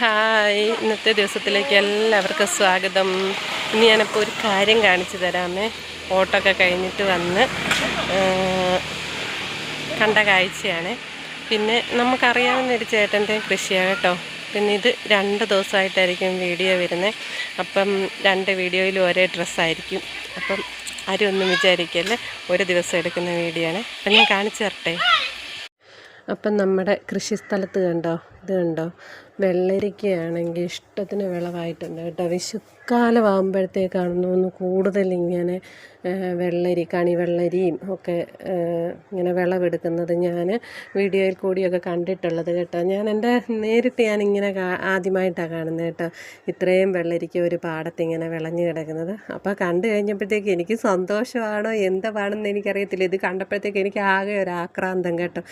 Hi, ഇന്നത്തെ ദിവസത്തിലേക്ക് എല്ലാവർക്കും സ്വാഗതം. ഇനി ഞാനിപ്പോൾ ഒരു കാര്യം കാണിച്ചു തരാമേ. ഓട്ടമൊക്കെ കഴിഞ്ഞിട്ട് വന്ന് കണ്ട കാഴ്ചയാണ്. പിന്നെ നമുക്കറിയാവുന്ന ഒരു ചേട്ടൻ്റെ കൃഷിയാണ് കേട്ടോ. പിന്നെ ഇത് 2 ദിവസമായിട്ടായിരിക്കും വീഡിയോ വരുന്നത്. അപ്പം 2 വീഡിയോയിലും ഒരേ ഡ്രസ്സായിരിക്കും. അപ്പം ആരും ഒന്നും വിചാരിക്കല്ലേ, ഒരു ദിവസം എടുക്കുന്ന വീഡിയോ ആണ്. അപ്പം ഞാൻ കാണിച്ചു തരട്ടെ. അപ്പം നമ്മുടെ കൃഷി സ്ഥലത്ത് ഇത് കണ്ടോ, വെള്ളരിക്കയാണെങ്കിൽ ഇഷ്ടത്തിന് വിളവായിട്ടുണ്ട് കേട്ടോ. വിഷുക്കാലമാകുമ്പോഴത്തേക്കാണെന്ന് തോന്നുന്നു കൂടുതൽ ഇങ്ങനെ കണിവെള്ളരിയും ഒക്കെ ഇങ്ങനെ വിളവെടുക്കുന്നത് ഞാൻ വീഡിയോയിൽ കൂടിയൊക്കെ കണ്ടിട്ടുള്ളത് കേട്ടോ. നേരിട്ട് ഞാനിങ്ങനെ ആദ്യമായിട്ടാണ് കാണുന്നത് കേട്ടോ, ഇത്രയും വെള്ളരിക്ക ഒരു പാടത്തിങ്ങനെ വിളഞ്ഞു കിടക്കുന്നത്. അപ്പോൾ കണ്ടു കഴിഞ്ഞപ്പോഴത്തേക്ക് എനിക്ക് സന്തോഷമാണോ എന്താണെന്ന് എനിക്കറിയത്തില്ല. ഇത് കണ്ടപ്പോഴത്തേക്ക് എനിക്ക് ആകെ ഒരു ആക്രാന്തം കേട്ടോ.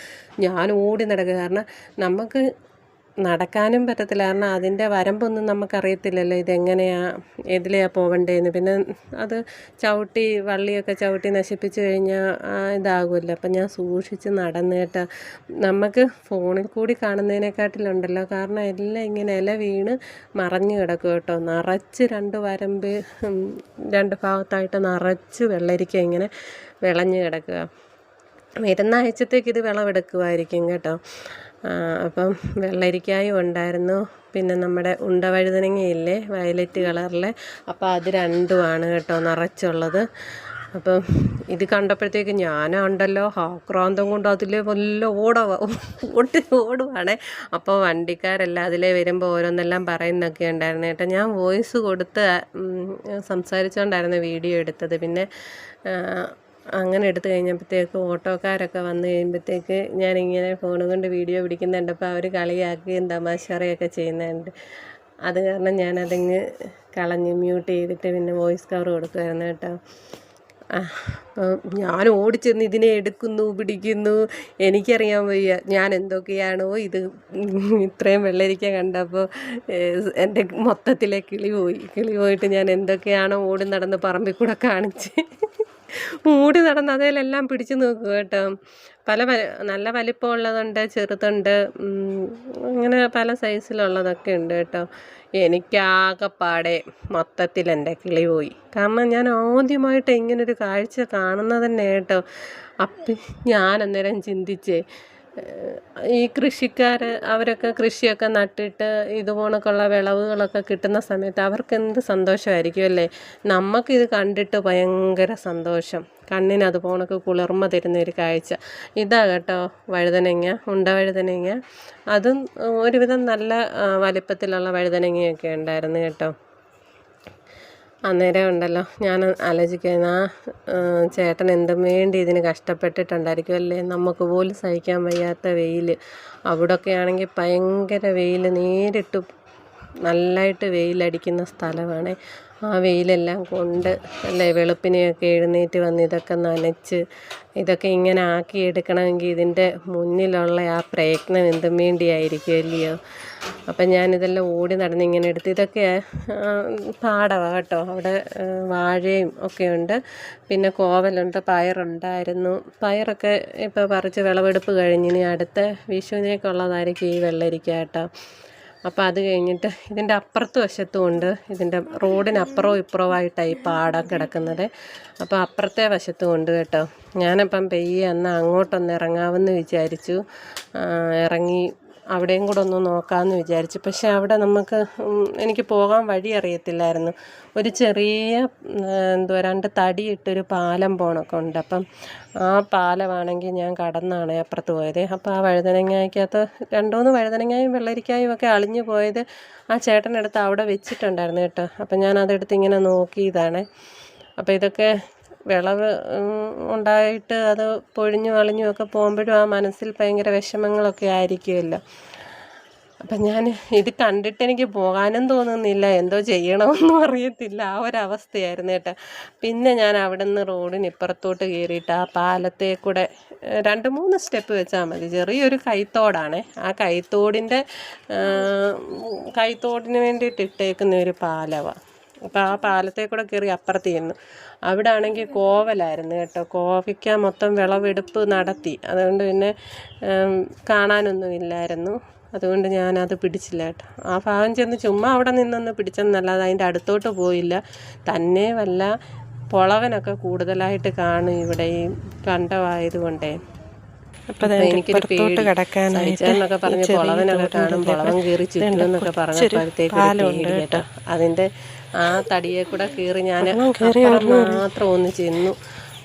ഞാൻ ഓടി നടക്കുക, കാരണം നമുക്ക് നടക്കാനും പറ്റത്തില്ല, കാരണം അതിൻ്റെ വരമ്പൊന്നും നമുക്കറിയത്തില്ലല്ലോ, ഇതെങ്ങനെയാണ് ഏതിലെയാണ് പോകണ്ടേന്ന്. പിന്നെ അത് വള്ളിയൊക്കെ ചവിട്ടി നശിപ്പിച്ച് കഴിഞ്ഞാൽ ഇതാകുമല്ലോ. അപ്പം ഞാൻ സൂക്ഷിച്ച് നടന്നു കേട്ടോ. നമുക്ക് ഫോണിൽ കൂടി കാണുന്നതിനെക്കാട്ടിലുണ്ടല്ലോ, കാരണം എല്ലാം ഇങ്ങനെ ഇല വീണ് മറഞ്ഞു കിടക്കും കേട്ടോ. നിറച്ച് 2 വരമ്പ് 2 ഭാഗത്തായിട്ട് നിറച്ച് വെള്ളരിക്ക ഇങ്ങനെ വിളഞ്ഞു കിടക്കുക. വരുന്ന ആഴ്ചത്തേക്ക് ഇത് വിളവെടുക്കുമായിരിക്കും കേട്ടോ. അപ്പം വെള്ളരിക്കായും ഉണ്ടായിരുന്നു. പിന്നെ നമ്മുടെ ഉണ്ടവഴുതനങ്ങയില്ലേ, വയലറ്റ് കളറിലെ, അപ്പോൾ അത് 2ഉമാണ് കേട്ടോ നിറച്ചുള്ളത്. അപ്പം ഇത് കണ്ടപ്പോഴത്തേക്ക് ഞാനുണ്ടല്ലോ ആക്രാന്തം കൊണ്ട് അതിലെ വല്ല ഓടുവാണേ. അപ്പോൾ വണ്ടിക്കാരെല്ലാം അതിലേ വരുമ്പോൾ ഓരോന്നെല്ലാം പറയുന്നൊക്കെ ഉണ്ടായിരുന്നു കേട്ടോ. ഞാൻ വോയിസ് കൊടുത്ത് സംസാരിച്ചുകൊണ്ടായിരുന്നു വീഡിയോ എടുത്തത്. പിന്നെ അങ്ങനെ എടുത്തു കഴിഞ്ഞപ്പോഴത്തേക്ക് ഓട്ടോക്കാരൊക്കെ വന്നു കഴിയുമ്പോഴത്തേക്ക് ഞാനിങ്ങനെ ഫോൺ കൊണ്ട് വീഡിയോ പിടിക്കുന്നുണ്ട്. അപ്പോൾ അവർ കളിയാക്കുകയും തമാശറയൊക്കെ ചെയ്യുന്നുണ്ട്. അത് കാരണം ഞാനതങ്ങ് കളഞ്ഞ് മ്യൂട്ട് ചെയ്തിട്ട് പിന്നെ വോയിസ് കവർ കൊടുക്കുമായിരുന്നു കേട്ടോ. അപ്പം ഞാൻ ഓടിച്ചെന്ന് ഇതിനെ എടുക്കുന്നു, പിടിക്കുന്നു. എനിക്കറിയാൻ വയ്യ ഞാൻ എന്തൊക്കെയാണോ ഇത്. ഇത്രയും വെള്ളരിക്ക കണ്ടപ്പോൾ എൻ്റെ മൊത്തത്തിലെ കിളി പോയിട്ട് ഞാൻ എന്തൊക്കെയാണോ ഓടി നടന്ന് പറമ്പിൽ കൂടെ കാണിച്ച് ഓടി നടന്ന് അതിലെല്ലാം പിടിച്ചു നോക്കുക കേട്ടോ. നല്ല വലിപ്പമുള്ളതുണ്ട്, ചെറുതുണ്ട്, അങ്ങനെ പല സൈസിലുള്ളതൊക്കെ ഉണ്ട് കേട്ടോ. എനിക്കാകെപ്പാടെ മൊത്തത്തിൽ എൻ്റെ കിളി പോയി, കാരണം ഞാൻ ആദ്യമായിട്ട് ഇങ്ങനൊരു കാഴ്ച കാണുന്നത് തന്നെ കേട്ടോ. അപ്പം ഞാൻ അന്നേരം ചിന്തിച്ചേ, ഈ കൃഷിക്കാർ അവരൊക്കെ കൃഷിയൊക്കെ നട്ടിട്ട് ഇതുപോണക്കുള്ള വിളവുകളൊക്കെ കിട്ടുന്ന സമയത്ത് അവർക്ക് എന്ത് സന്തോഷമായിരിക്കും അല്ലേ. നമുക്കിത് കണ്ടിട്ട് ഭയങ്കര സന്തോഷം, കണ്ണിന് അതുപോണക്ക് കുളിർമ തരുന്നൊരു കാഴ്ച. ഇതാ കേട്ടോ ഉണ്ടവഴുതനങ്ങ. അതും ഒരുവിധം നല്ല വലിപ്പത്തിലുള്ള വഴുതനങ്ങയൊക്കെ ഉണ്ടായിരുന്നു കേട്ടോ. അന്നേരം ഉണ്ടല്ലോ ഞാൻ ആലോചിക്കുന്ന ചേട്ടൻ എന്തും വേണ്ടി ഇതിന് കഷ്ടപ്പെട്ടിട്ടുണ്ടായിരിക്കും അല്ലേ. നമുക്ക് പോലും സഹിക്കാൻ വയ്യാത്ത വെയിൽ, അവിടെയൊക്കെ ആണെങ്കിൽ ഭയങ്കര വെയിൽ, നേരിട്ട് നല്ലതായിട്ട് വെയിലടിക്കുന്ന സ്ഥലമാണ്. ആ വെയിലെല്ലാം കൊണ്ട് അല്ലേ വെളുപ്പിനെയൊക്കെ എഴുന്നേറ്റ് വന്ന് ഇതൊക്കെ നനച്ച് ഇതൊക്കെ ഇങ്ങനെ ആക്കിയെടുക്കണമെങ്കിൽ ഇതിൻ്റെ മുന്നിലുള്ള ആ പ്രയത്നം എന്തും വേണ്ടിയായിരിക്കും അല്ലയോ. അപ്പം ഞാനിതെല്ലാം ഓടി നടന്ന് ഇങ്ങനെ എടുത്ത്, ഇതൊക്കെ പാടമാണ് കേട്ടോ. അവിടെ വാഴയും ഒക്കെ ഉണ്ട്, പിന്നെ കോവലുണ്ട്, പയറുണ്ടായിരുന്നു. പയറൊക്കെ ഇപ്പോൾ പറിച്ച് വിളവെടുപ്പ് കഴിഞ്ഞിനി അടുത്ത വിഷുവിനേക്കുള്ളതായിരിക്കും ഈ വെള്ളരിക്ക കേട്ടോ. അപ്പോൾ അത് കഴിഞ്ഞിട്ട് ഇതിൻ്റെ അപ്പുറത്ത് വശത്തും ഉണ്ട്, ഇതിൻ്റെ റോഡിനപ്പുറവും ഇപ്പുറവുമായിട്ടാണ് ഈ പാടം കിടക്കുന്നത്. അപ്പോൾ അപ്പുറത്തെ വശത്തും ഉണ്ട് കേട്ടോ. ഞാനപ്പം അങ്ങോട്ടൊന്ന് ഇറങ്ങാമെന്ന് വിചാരിച്ചു. ഇറങ്ങി അവിടെയും കൂടെ ഒന്ന് നോക്കാമെന്ന് വിചാരിച്ചു. പക്ഷേ അവിടെ എനിക്ക് പോകാൻ വഴി അറിയത്തില്ലായിരുന്നു. ഒരു ചെറിയ 2 തടിയിട്ടൊരു പാലം പോണൊക്കെ ഉണ്ട്. അപ്പം ആ പാലമാണെങ്കിൽ ഞാൻ കടന്നാണ് അപ്പുറത്ത് പോയത്. അപ്പോൾ ആ വഴുതനങ്ങയ്ക്കകത്ത് 2-3 വഴുതനങ്ങയും വെള്ളരിക്കായും ഒക്കെ അളിഞ്ഞു പോയത് ആ ചേട്ടനെടുത്ത് അവിടെ വെച്ചിട്ടുണ്ടായിരുന്നു കേട്ടോ. അപ്പം ഞാൻ അതെടുത്ത് ഇങ്ങനെ നോക്കിയതാണ്. അപ്പോൾ ഇതൊക്കെ വിളവ് ഉണ്ടായിട്ട് അത് പൊഴിഞ്ഞു അളിഞ്ഞും ഒക്കെ പോകുമ്പോഴും ആ മനസ്സിൽ ഭയങ്കര വിഷമങ്ങളൊക്കെ ആയിരിക്കുമല്ലോ. അപ്പം ഞാൻ ഇത് കണ്ടിട്ട് എനിക്ക് പോകാനും തോന്നുന്നില്ല, എന്തോ ചെയ്യണമെന്നും അറിയത്തില്ല, ആ ഒരവസ്ഥയായിരുന്നു കേട്ടോ. പിന്നെ ഞാൻ അവിടെ നിന്ന് റോഡിന് ഇപ്പുറത്തോട്ട് കയറിയിട്ട് ആ പാലത്തെ കൂടെ 2-3 സ്റ്റെപ്പ് വെച്ചാൽ മതി, ചെറിയൊരു കൈത്തോടാണ്. ആ കൈത്തോടിന് വേണ്ടിയിട്ട് ഇട്ടേക്കുന്ന ഒരു പാലമാണ്. അപ്പോൾ ആ പാലത്തെ കൂടെ കയറി അപ്പുറത്ത് ചെന്നു. അവിടെ ആണെങ്കിൽ കോവലായിരുന്നു കേട്ടോ. കോവയ്ക്ക മൊത്തം വിളവെടുപ്പ് നടത്തി, അതുകൊണ്ട് പിന്നെ കാണാനൊന്നും ഇല്ലായിരുന്നു. അതുകൊണ്ട് ഞാനത് പിടിച്ചില്ല കേട്ടോ. ആ ഭാഗം ചെന്ന് ചുമ്മാ അവിടെ നിന്നൊന്ന് പിടിച്ചെന്നല്ലാതെ അതിൻ്റെ അടുത്തോട്ട് പോയില്ല. തന്നെ വല്ല പൊളവനൊക്കെ കൂടുതലായിട്ട് കാണും ഇവിടെ ഈ കണ്ടമായതുകൊണ്ടേ. അപ്പം എനിക്കൊരു പേടി, സഹിച്ചെന്നൊക്കെ പറഞ്ഞ് പൊളവനൊക്കെ കാണും, പൊളവൻ കയറി ചുറ്റുമെന്നൊക്കെ പറഞ്ഞപ്പോഴത്തേക്ക് പേടി കേട്ടോ. അതിൻ്റെ ആ തടിയെ കൂടെ കയറി ഞാൻ മാത്രം ഒന്ന് ചെന്നു.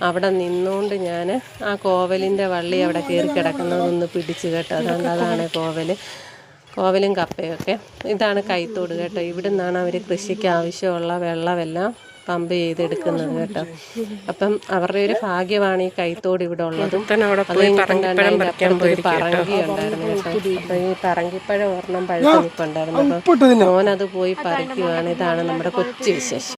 അവിടെ നിന്നുകൊണ്ട് ഞാൻ ആ കോവലിൻ്റെ വള്ളി അവിടെ കയറി കിടക്കുന്നതൊന്ന് പിടിച്ച് കേട്ടോ. അതുകൊണ്ട് അതാണ് കോവലും കപ്പയൊക്കെ. ഇതാണ് കൈത്തോട് കേട്ടോ. ഇവിടെ നിന്നാണ് അവർ കൃഷിക്ക് ആവശ്യമുള്ള വെള്ളമെല്ലാം പമ്പ് ചെയ്തെടുക്കുന്നത് കേട്ടോ. അപ്പം അവരുടെ ഒരു ഭാഗ്യമാണ് ഈ കൈത്തോട് ഇവിടെ ഉള്ളത്. അത് കഴിഞ്ഞിട്ടുണ്ടായിരുന്നു പറങ്കി ഉണ്ടായിരുന്നു കേട്ടോ. അപ്പം ഈ പറങ്കിപ്പഴം ഒരെണ്ണം പഴുത്ത് നിൽപ്പുണ്ടായിരുന്നു. അപ്പം മോനത് പോയി പറിക്കുവാണ്. ഇതാണ് നമ്മുടെ കൊച്ചു വിശേഷം.